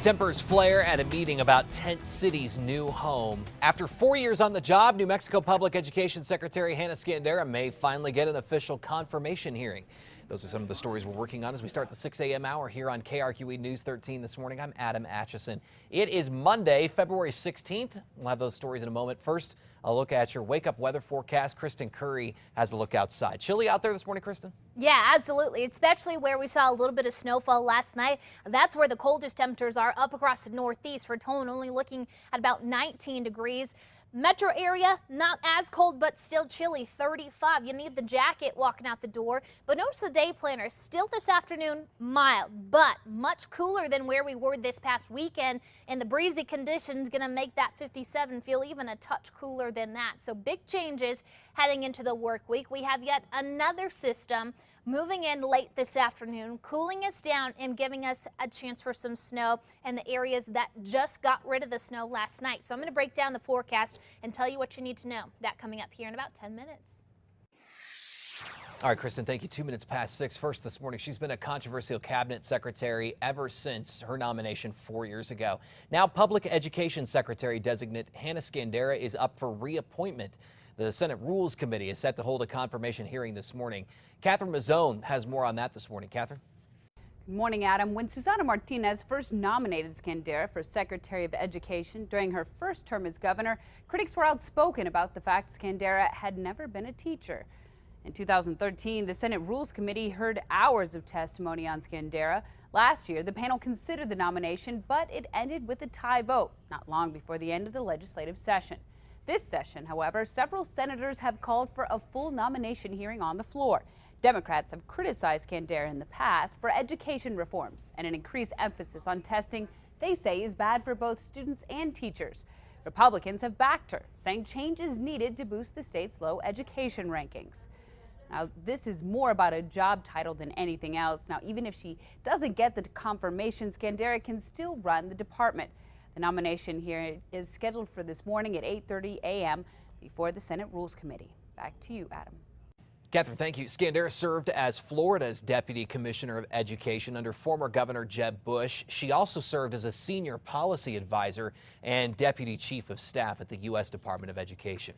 Tempers flare at a meeting about Tent City's new home. After 4 years on the job, New Mexico Public Education Secretary Hanna Skandera may finally get an official confirmation hearing. Those are some of the stories we're working on as we start the 6 a.m. hour here on KRQE News 13 this morning. I'm Adam Atchison. It is Monday, February 16th. We'll have those stories in a moment. First, a look at your wake-up weather forecast. Kristen Curry has a look outside. Chilly out there this morning, Kristen? Yeah, absolutely, especially where we saw a little bit of snowfall last night. That's where the coldest temperatures are up across the northeast. For Tone, only looking at about 19 degrees. Metro area, not as cold, but still chilly, 35. You need the jacket walking out the door. But notice the day planner, still this afternoon, mild, but much cooler than where we were this past weekend. And the breezy conditions going to make that 57 feel even a touch cooler than that. So big changes heading into the work week. We have yet another system moving in late this afternoon, cooling us down and giving us a chance for some snow in the areas that just got rid of the snow last night. So I'm going to break down the forecast and tell you what you need to know. That coming up here in about 10 minutes. All right, Kristen, thank you. 2 minutes past 6. First this morning, she's been a controversial cabinet secretary ever since her nomination 4 years ago. Now, Public Education Secretary designate Hanna Skandera is up for reappointment. The Senate Rules Committee is set to hold a confirmation hearing this morning. Catherine Mazzone has more on that this morning. Catherine? Good morning, Adam. When Susana Martinez first nominated Skandera for Secretary of Education during her first term as governor, critics were outspoken about the fact Skandera had never been a teacher. In 2013, the Senate Rules Committee heard hours of testimony on Skandera. Last year, the panel considered the nomination, but it ended with a tie vote, not long before the end of the legislative session. This session, however, several senators have called for a full nomination hearing on the floor. Democrats have criticized Skandera in the past for education reforms and an increased emphasis on testing they say is bad for both students and teachers. Republicans have backed her, saying change is needed to boost the state's low education rankings. Now, this is more about a job title than anything else. Now, even if she doesn't get the confirmation, Skandera can still run the department. The nomination here is scheduled for this morning at 8:30 a.m. before the Senate Rules Committee. Back to you, Adam. Catherine, thank you. Skandera served as Florida's Deputy Commissioner of Education under former Governor Jeb Bush. She also served as a senior policy advisor and Deputy Chief of Staff at the U.S. Department of Education.